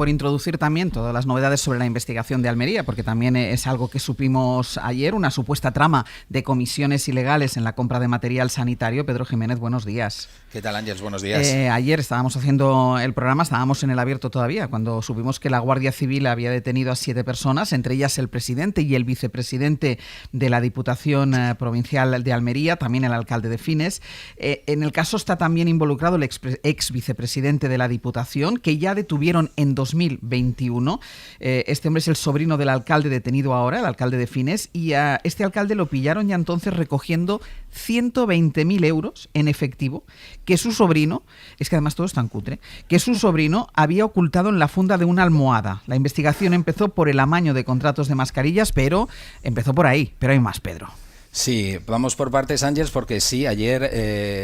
por introducir también todas las novedades sobre la investigación de Almería, porque también es algo que supimos ayer, una supuesta trama de comisiones ilegales en la compra de material sanitario. Pedro Jiménez, buenos días. ¿Qué tal, Ángeles? Buenos días. Ayer estábamos haciendo el programa, estábamos en el abierto todavía, cuando supimos que la Guardia Civil había detenido a 7 personas, entre ellas el presidente y el vicepresidente de la Diputación Provincial de Almería, también el alcalde de Fines. En el caso está también involucrado el ex vicepresidente de la Diputación, que ya detuvieron en 2021. Este hombre es el sobrino del alcalde detenido ahora, el alcalde de Fines, y a este alcalde lo pillaron ya entonces recogiendo 120.000 euros en efectivo, que su sobrino, es que además todo es tan cutre, que su sobrino había ocultado en la funda de una almohada. La investigación empezó por el amaño de contratos de mascarillas, pero empezó por ahí. Pero hay más, Pedro. Sí, vamos por partes, Ángeles, porque sí, ayer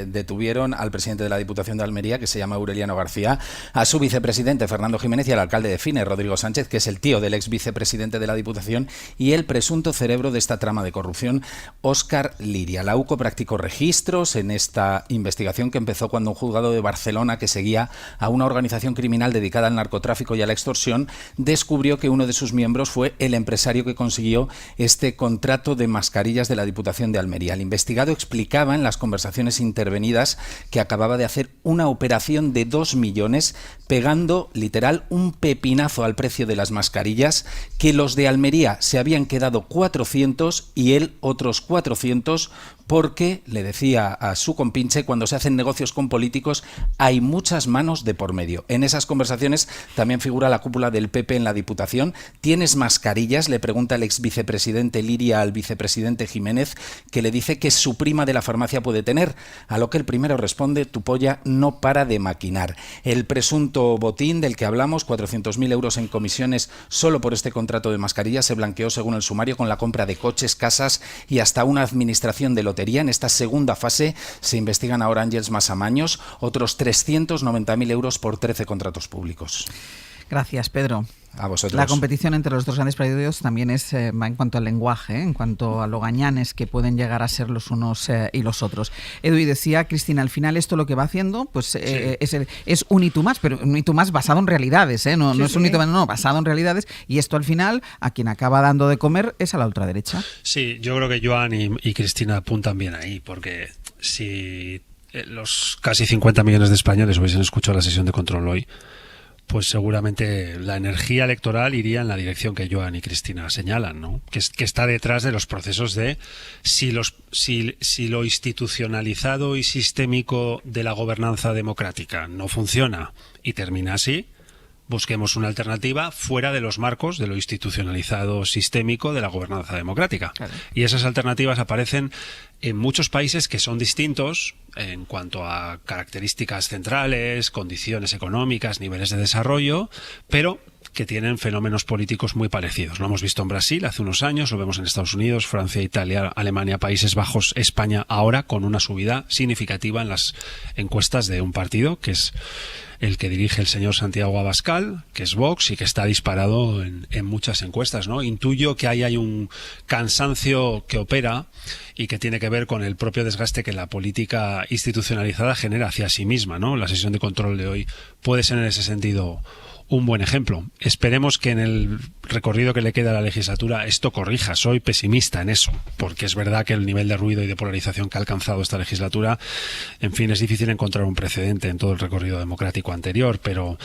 detuvieron al presidente de la Diputación de Almería, que se llama Aureliano García, a su vicepresidente Fernando Jiménez y al alcalde de Fines, Rodrigo Sánchez, que es el tío del ex vicepresidente de la Diputación y el presunto cerebro de esta trama de corrupción, Óscar Liria. La UCO practicó registros en esta investigación que empezó cuando un juzgado de Barcelona, que seguía a una organización criminal dedicada al narcotráfico y a la extorsión, descubrió que uno de sus miembros fue el empresario que consiguió este contrato de mascarillas de la Diputación de Almería. El investigado explicaba en las conversaciones intervenidas que acababa de hacer una operación de 2 millones, pegando literal un pepinazo al precio de las mascarillas, que los de Almería se habían quedado 400 y él otros 400, porque, le decía a su compinche, cuando se hacen negocios con políticos hay muchas manos de por medio. En esas conversaciones también figura la cúpula del PP en la Diputación. ¿Tienes mascarillas?, le pregunta el ex vicepresidente Liria al vicepresidente Jiménez, que le dice que su prima de la farmacia puede tener, a lo que el primero responde: tu polla no para de maquinar. El presunto botín del que hablamos, 400.000 euros en comisiones solo por este contrato de mascarillas, se blanqueó según el sumario con la compra de coches, casas y hasta una administración de lotería. En esta segunda fase se investigan ahora, Ángeles, más amaños, otros 390.000 euros por 13 contratos públicos. Gracias, Pedro. A vosotros. La competición entre los dos grandes partidos también va en cuanto al lenguaje, en cuanto a lo gañanes que pueden llegar a ser los unos y los otros. Edu, y decía Cristina, al final esto lo que va haciendo pues sí, es un hito más, pero un hito más basado en realidades, no es un hito más, no, basado en realidades, y esto al final a quien acaba dando de comer es a la ultraderecha. Sí, yo creo que Joan y Cristina apuntan bien ahí, porque si los casi 50 millones de españoles hubiesen escuchado la sesión de control hoy, pues seguramente la energía electoral iría en la dirección que Joan y Cristina señalan, ¿no? Que está detrás de los procesos de si lo institucionalizado y sistémico de la gobernanza democrática no funciona y termina así, busquemos una alternativa fuera de los marcos de lo institucionalizado sistémico de la gobernanza democrática. Claro. Y esas alternativas aparecen en muchos países que son distintos en cuanto a características centrales, condiciones económicas, niveles de desarrollo, pero que tienen fenómenos políticos muy parecidos. Lo hemos visto en Brasil hace unos años, lo vemos en Estados Unidos, Francia, Italia, Alemania, Países Bajos, España, ahora con una subida significativa en las encuestas de un partido que es el que dirige el señor Santiago Abascal, que es Vox, y que está disparado en muchas encuestas, ¿no? Intuyo que ahí hay un cansancio que opera y que tiene que ver con el propio desgaste que la política institucionalizada genera hacia sí misma, ¿no? La sesión de control de hoy puede ser en ese sentido un buen ejemplo. Esperemos que en el recorrido que le queda a la legislatura esto corrija. Soy pesimista en eso, porque es verdad que el nivel de ruido y de polarización que ha alcanzado esta legislatura, en fin, es difícil encontrar un precedente en todo el recorrido democrático anterior, pero,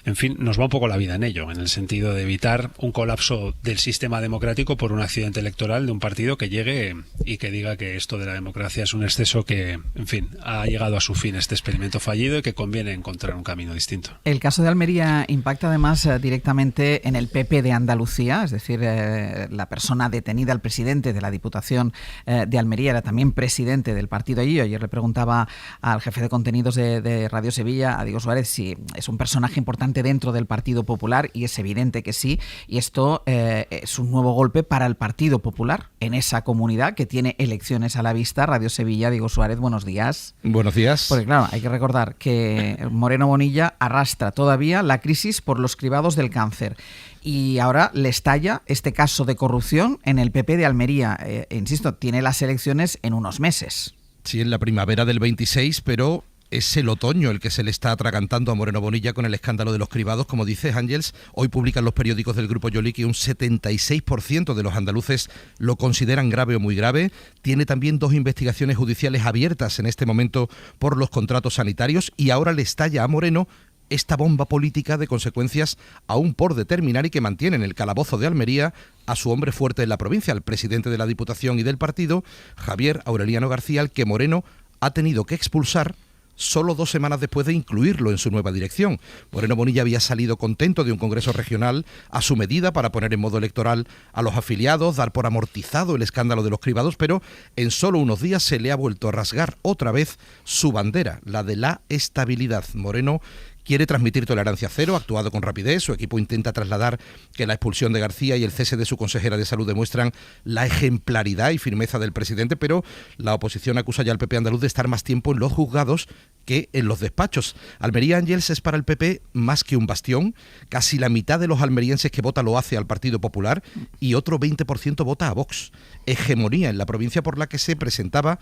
en fin, nos va un poco la vida en ello, en el sentido de evitar un colapso del sistema democrático por un accidente electoral de un partido que llegue y que diga que esto de la democracia es un exceso que, en fin, ha llegado a su fin este experimento fallido y que conviene encontrar un camino distinto. El caso de Almería impacta además directamente en el PP de Andalucía, es decir, la persona detenida, el presidente de la Diputación de Almería, era también presidente del partido allí. Ayer le preguntaba al jefe de contenidos de Radio Sevilla, a Diego Suárez, si es un personaje importante dentro del Partido Popular, y es evidente que sí, y esto es un nuevo golpe para el Partido Popular en esa comunidad que tiene elecciones a la vista. Radio Sevilla, Diego Suárez, buenos días. Buenos días. Porque claro, hay que recordar que Moreno Bonilla arrastra todavía la crisis por los cribados del cáncer. Y ahora le estalla este caso de corrupción en el PP de Almería. Insisto, tiene las elecciones en unos meses. Sí, en la primavera del 26, pero es el otoño el que se le está atragantando a Moreno Bonilla con el escándalo de los cribados. Como dices, Ángels, hoy publican los periódicos del Grupo Joly que un 76% de los andaluces lo consideran grave o muy grave. Tiene también 2 investigaciones judiciales abiertas en este momento por los contratos sanitarios y ahora le estalla a Moreno esta bomba política de consecuencias aún por determinar y que mantiene en el calabozo de Almería a su hombre fuerte en la provincia, al presidente de la Diputación y del partido, Javier Aureliano García, al que Moreno ha tenido que expulsar solo 2 semanas después de incluirlo en su nueva dirección. Moreno Bonilla había salido contento de un congreso regional a su medida para poner en modo electoral a los afiliados, dar por amortizado el escándalo de los cribados, pero en solo unos días se le ha vuelto a rasgar otra vez su bandera, la de la estabilidad. Moreno quiere transmitir tolerancia cero, ha actuado con rapidez, su equipo intenta trasladar que la expulsión de García y el cese de su consejera de salud demuestran la ejemplaridad y firmeza del presidente, pero la oposición acusa ya al PP andaluz de estar más tiempo en los juzgados que en los despachos. Almería, Ángels, es para el PP más que un bastión. Casi la mitad de los almerienses que vota lo hace al Partido Popular y otro 20% vota a Vox. Hegemonía en la provincia por la que se presentaba,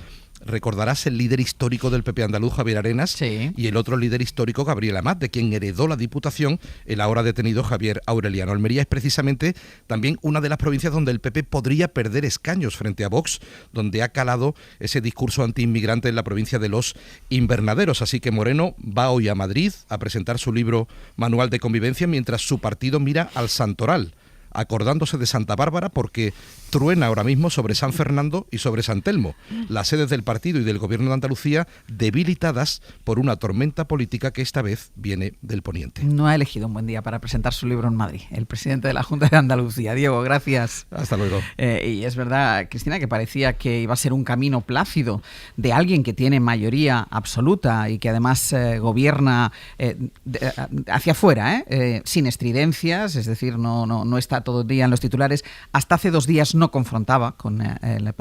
recordarás, el líder histórico del PP andaluz, Javier Arenas, sí, y el otro líder histórico, Gabriel Amat, de quien heredó la Diputación el ahora detenido Javier Aureliano. Almería es precisamente también una de las provincias donde el PP podría perder escaños frente a Vox, donde ha calado ese discurso antiinmigrante en la provincia de los invernaderos. Así que Moreno va hoy a Madrid a presentar su libro Manual de Convivencia, mientras su partido mira al Santoral, acordándose de Santa Bárbara porque truena ahora mismo sobre San Fernando y sobre San Telmo, las sedes del partido y del gobierno de Andalucía debilitadas por una tormenta política que esta vez viene del poniente. No ha elegido un buen día para presentar su libro en Madrid, el presidente de la Junta de Andalucía. Diego, gracias. Hasta luego. Y es verdad, Cristina, que parecía que iba a ser un camino plácido de alguien que tiene mayoría absoluta y que además gobierna hacia afuera, sin estridencias, es decir, no está todo el día en los titulares. Hasta hace 2 días no confrontaba con el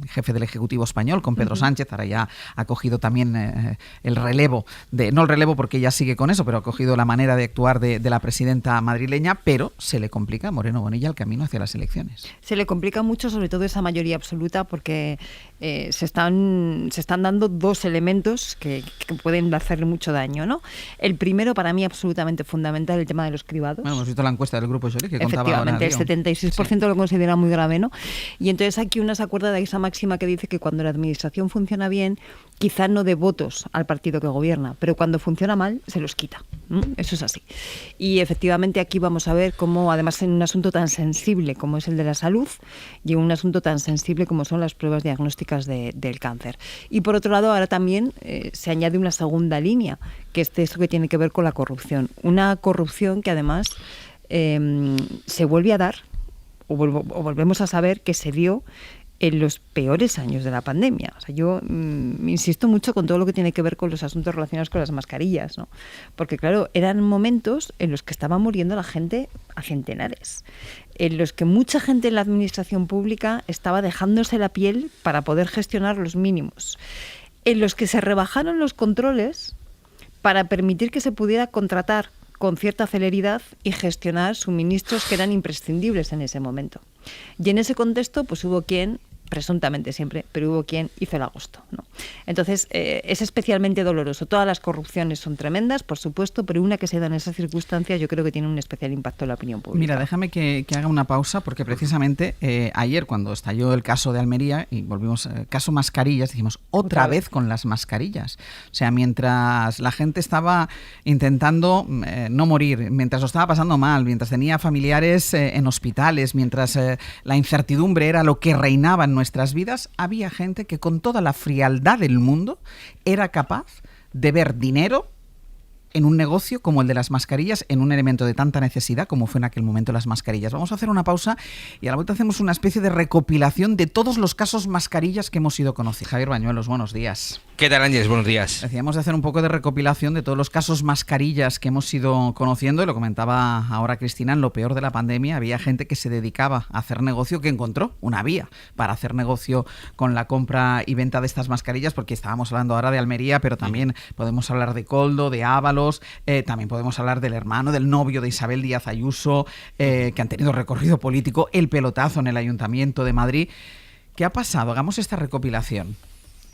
jefe del Ejecutivo español, con Pedro Sánchez. Ahora ya ha cogido también el relevo, no el relevo porque ya sigue con eso, pero ha cogido la manera de actuar de la presidenta madrileña, pero se le complica a Moreno Bonilla el camino hacia las elecciones. Se le complica mucho, sobre todo esa mayoría absoluta, porque se están dando 2 elementos que pueden hacerle mucho daño, ¿no? El primero, para mí, absolutamente fundamental, el tema de los cribados. Bueno, hemos visto la encuesta del Grupo Joly que contaba ahora. Efectivamente, el 76% lo considera muy grave, ¿no? Y entonces aquí uno se acuerda de esa máxima que dice que cuando la administración funciona bien, quizá no dé votos al partido que gobierna, pero cuando funciona mal, se los quita. Eso es así. Y efectivamente aquí vamos a ver cómo, además en un asunto tan sensible como es el de la salud y en un asunto tan sensible como son las pruebas diagnósticas del cáncer. Y por otro lado, ahora también se añade una segunda línea, que es esto que tiene que ver con la corrupción. Una corrupción que además se vuelve a dar, o volvemos a saber que se dio en los peores años de la pandemia. O sea, yo insisto mucho con todo lo que tiene que ver con los asuntos relacionados con las mascarillas, ¿no? Porque claro, eran momentos en los que estaba muriendo la gente a centenares, en los que mucha gente en la administración pública estaba dejándose la piel para poder gestionar los mínimos, en los que se rebajaron los controles para permitir que se pudiera contratar con cierta celeridad y gestionar suministros que eran imprescindibles en ese momento. Y en ese contexto, pues hubo quien, presuntamente siempre, pero hubo quien hizo el agosto, ¿no? Entonces, es especialmente doloroso. Todas las corrupciones son tremendas, por supuesto, pero una que se da en esas circunstancias yo creo que tiene un especial impacto en la opinión pública. Mira, déjame que haga una pausa, porque precisamente ayer, cuando estalló el caso de Almería y volvimos, caso mascarillas, dijimos, otra vez con las mascarillas. O sea, mientras la gente estaba intentando no morir, mientras lo estaba pasando mal, mientras tenía familiares en hospitales, mientras la incertidumbre era lo que reinaba en nuestras vidas, había gente que con toda la frialdad del mundo era capaz de ver dinero en un negocio como el de las mascarillas, en un elemento de tanta necesidad como fue en aquel momento las mascarillas. Vamos a hacer una pausa y a la vuelta hacemos una especie de recopilación de todos los casos mascarillas que hemos ido conociendo. Javier Bañuelos, buenos días. ¿Qué tal, Ángeles? Buenos días. Decíamos de hacer un poco de recopilación de todos los casos mascarillas que hemos ido conociendo, y lo comentaba ahora Cristina, en lo peor de la pandemia había gente que se dedicaba a hacer negocio, que encontró una vía para hacer negocio con la compra y venta de estas mascarillas, porque estábamos hablando ahora de Almería, pero también podemos hablar de Coldo, de Ábalos, también podemos hablar del hermano, del novio de Isabel Díaz Ayuso, que han tenido recorrido político, el pelotazo en el Ayuntamiento de Madrid. ¿Qué ha pasado? Hagamos esta recopilación.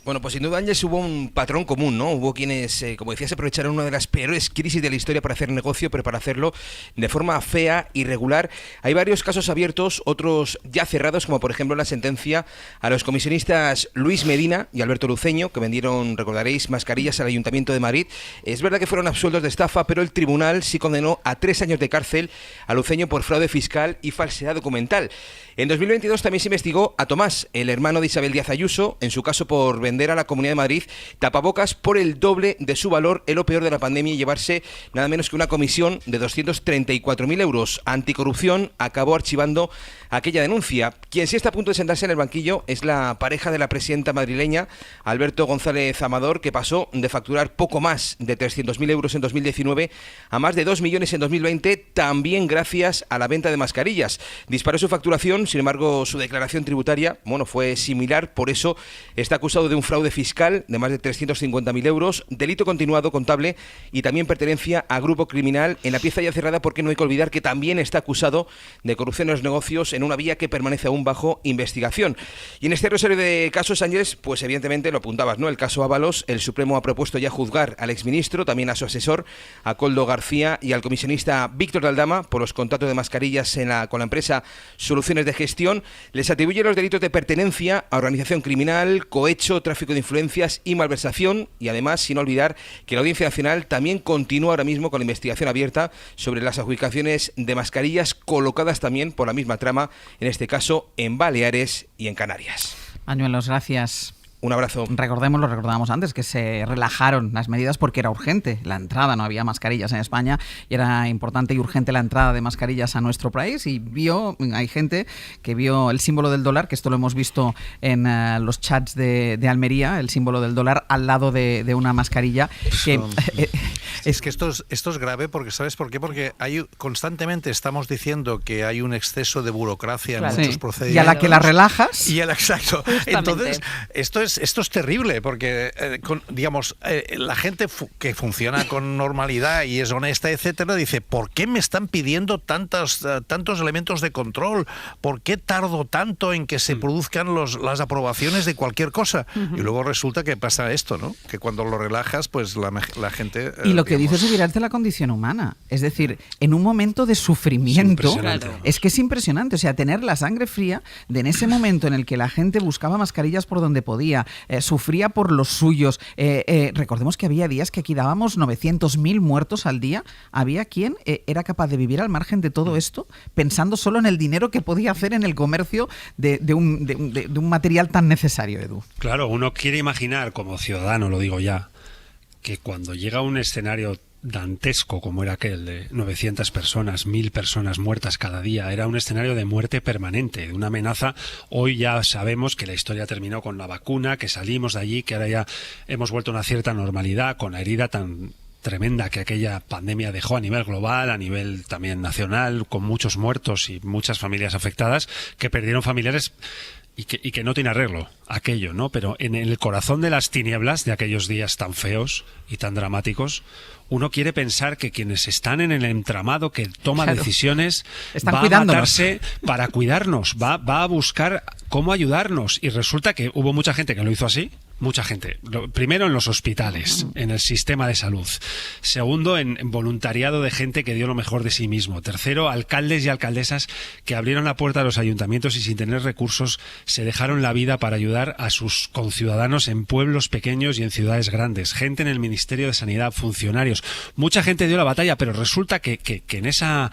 Bueno, pues sin duda, Ángeles, hubo un patrón común, ¿no? Hubo quienes, como decías, aprovecharon una de las peores crisis de la historia para hacer negocio, pero para hacerlo de forma fea, irregular. Hay varios casos abiertos, otros ya cerrados, como por ejemplo la sentencia a los comisionistas Luis Medina y Alberto Luceño, que vendieron, recordaréis, mascarillas al Ayuntamiento de Madrid. Es verdad que fueron absueltos de estafa, pero el tribunal sí condenó a 3 años de cárcel a Luceño por fraude fiscal y falsedad documental. En 2022 también se investigó a Tomás, el hermano de Isabel Díaz Ayuso, en su caso por vender a la Comunidad de Madrid tapabocas por el doble de su valor en lo peor de la pandemia y llevarse nada menos que una comisión de 234.000 euros. Anticorrupción acabó archivando aquella denuncia. Quien sí está a punto de sentarse en el banquillo es la pareja de la presidenta madrileña, Alberto González Amador, que pasó de facturar poco más de 300.000 euros en 2019 a más de 2 millones en 2020, también gracias a la venta de mascarillas. Disparó su facturación, sin embargo, su declaración tributaria, fue similar, por eso está acusado de un fraude fiscal de más de 350.000 euros, delito continuado contable y también pertenencia a grupo criminal en la pieza ya cerrada, porque no hay que olvidar que también está acusado de corrupción en los negocios en una vía que permanece aún bajo investigación. Y en este rosario de casos, Ángeles, pues evidentemente lo apuntabas, ¿no? El caso Ábalos, el Supremo ha propuesto ya juzgar al exministro, también a su asesor, a Koldo García, y al comisionista Víctor de Aldama por los contratos de mascarillas con la empresa Soluciones de Gestión. Les atribuye los delitos de pertenencia a organización criminal, cohecho, tráfico de influencias y malversación, y además, sin olvidar que la Audiencia Nacional también continúa ahora mismo con la investigación abierta sobre las adjudicaciones de mascarillas colocadas también por la misma trama, en este caso en Baleares y en Canarias. Mañuelos, gracias. Un abrazo. Recordábamos antes que se relajaron las medidas porque era urgente la entrada, no había mascarillas en España y era importante y urgente la entrada de mascarillas a nuestro país, y hay gente que vio el símbolo del dólar, que esto lo hemos visto en los chats de Almería, el símbolo del dólar al lado de una mascarilla. Es que esto es grave porque, ¿sabes por qué? Porque constantemente estamos diciendo que hay un exceso de burocracia en muchos procedimientos. Y a la que la relajas. Exacto. Entonces, esto es terrible porque, la gente que funciona con normalidad y es honesta, etcétera, dice, ¿por qué me están pidiendo tantos elementos de control? ¿Por qué tardo tanto en que se produzcan las aprobaciones de cualquier cosa? Y luego resulta que pasa esto, ¿no? Que cuando lo relajas, pues la gente... Y lo que dice es subirte a la condición humana. Es decir, en un momento de sufrimiento, es que es impresionante. O sea, tener la sangre fría de en ese momento en el que la gente buscaba mascarillas por donde podía, sufría por los suyos. Recordemos que había días que aquí dábamos 900.000 muertos al día. Había quien era capaz de vivir al margen de todo esto, pensando solo en el dinero que podía hacer en el comercio de un material tan necesario, Edu. Claro, uno quiere imaginar, como ciudadano, lo digo ya, que cuando llega a un escenario dantesco como era aquel de 900 personas, 1.000 personas muertas cada día, era un escenario de muerte permanente, de una amenaza. Hoy ya sabemos que la historia terminó con la vacuna, que salimos de allí, que ahora ya hemos vuelto a una cierta normalidad, con la herida tan tremenda que aquella pandemia dejó a nivel global, a nivel también nacional, con muchos muertos y muchas familias afectadas que perdieron familiares. Y que no tiene arreglo aquello, ¿no? Pero en el corazón de las tinieblas de aquellos días tan feos y tan dramáticos, uno quiere pensar que quienes están en el entramado que toma decisiones va a matarse para cuidarnos, va a buscar cómo ayudarnos. Y resulta que hubo mucha gente que lo hizo así. Mucha gente. Primero en los hospitales, en el sistema de salud. Segundo, en voluntariado de gente que dio lo mejor de sí mismo. Tercero, alcaldes y alcaldesas que abrieron la puerta a los ayuntamientos y sin tener recursos se dejaron la vida para ayudar a sus conciudadanos en pueblos pequeños y en ciudades grandes. Gente en el Ministerio de Sanidad, funcionarios. Mucha gente dio la batalla, pero resulta que en esa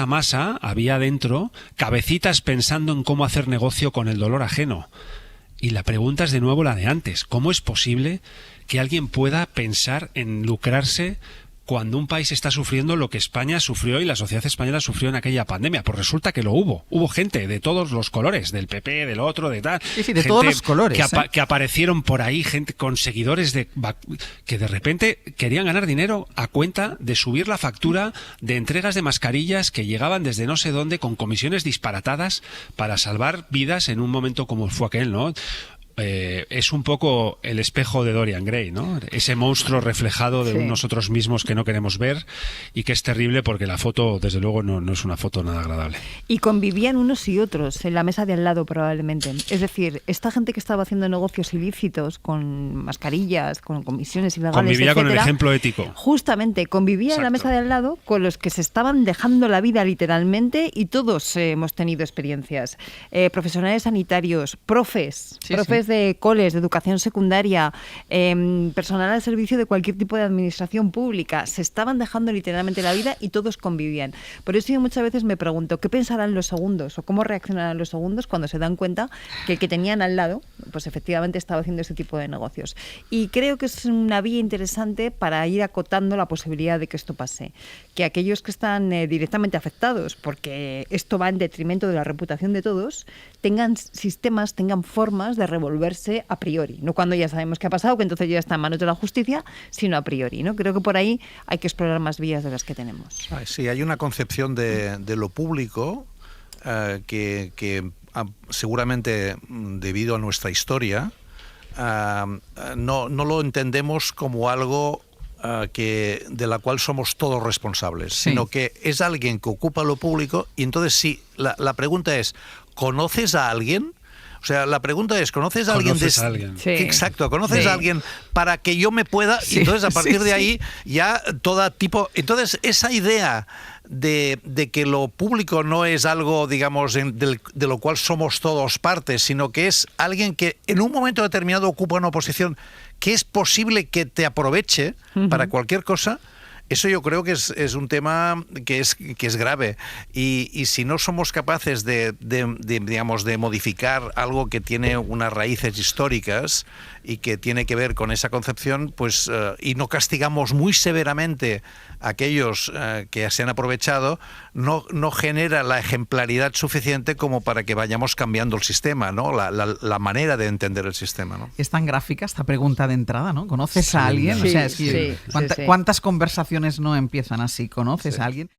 masa había dentro cabecitas pensando en cómo hacer negocio con el dolor ajeno. Y la pregunta es de nuevo la de antes. ¿Cómo es posible que alguien pueda pensar en lucrarse cuando un país está sufriendo lo que España sufrió y la sociedad española sufrió en aquella pandemia? Pues resulta que lo hubo. Hubo gente de todos los colores, del PP, del otro, de tal. Sí, de todos los colores. Que aparecieron por ahí, gente con seguidores que de repente querían ganar dinero a cuenta de subir la factura de entregas de mascarillas que llegaban desde no sé dónde con comisiones disparatadas para salvar vidas en un momento como fue aquel, ¿no? es un poco el espejo de Dorian Gray, ¿no? Ese monstruo reflejado de nosotros mismos que no queremos ver y que es terrible porque la foto, desde luego, no es una foto nada agradable. Y convivían unos y otros en la mesa de al lado probablemente. Es decir, esta gente que estaba haciendo negocios ilícitos con mascarillas, con comisiones ilegales, convivía etcétera, con el ejemplo ético. Justamente, convivía en la mesa de al lado con los que se estaban dejando la vida literalmente, y todos hemos tenido experiencias. Profesionales sanitarios, profes de coles, de educación secundaria, personal al servicio de cualquier tipo de administración pública, se estaban dejando literalmente la vida y todos convivían. Por eso yo muchas veces me pregunto qué pensarán los segundos o cómo reaccionarán los segundos cuando se dan cuenta que el que tenían al lado, pues efectivamente estaba haciendo ese tipo de negocios. Y creo que es una vía interesante para ir acotando la posibilidad de que esto pase. Que aquellos que están directamente afectados, porque esto va en detrimento de la reputación de todos, tengan sistemas, tengan formas de revolverse a priori. No cuando ya sabemos qué ha pasado, que entonces ya está en manos de la justicia, sino a priori, ¿no? Creo que por ahí hay que explorar más vías de las que tenemos. Sí, hay una concepción de lo público que seguramente, debido a nuestra historia, no lo entendemos como algo de la cual somos todos responsables, sino que es alguien que ocupa lo público. Y entonces sí, la pregunta es, ¿conoces a alguien? O sea, la pregunta es, ¿conoces a alguien? ¿Conoces a alguien? Sí. Exacto, ¿conoces a alguien para que yo me pueda? Y entonces a partir de ahí ya toda tipo... Entonces esa idea de que lo público no es algo, digamos, de lo cual somos todos partes, sino que es alguien que en un momento determinado ocupa una posición que es posible que te aproveche para cualquier cosa. Eso yo creo que es un tema que es grave, y si no somos capaces digamos, de modificar algo que tiene unas raíces históricas y que tiene que ver con esa concepción, pues y no castigamos muy severamente a aquellos que se han aprovechado, no genera la ejemplaridad suficiente como para que vayamos cambiando el sistema, ¿no? La manera de entender el sistema, ¿no? Es tan gráfica esta pregunta de entrada, ¿no? ¿Conoces a alguien? Sí, o sea, es que ¿cuántas conversaciones no empiezan así? ¿Conoces a alguien?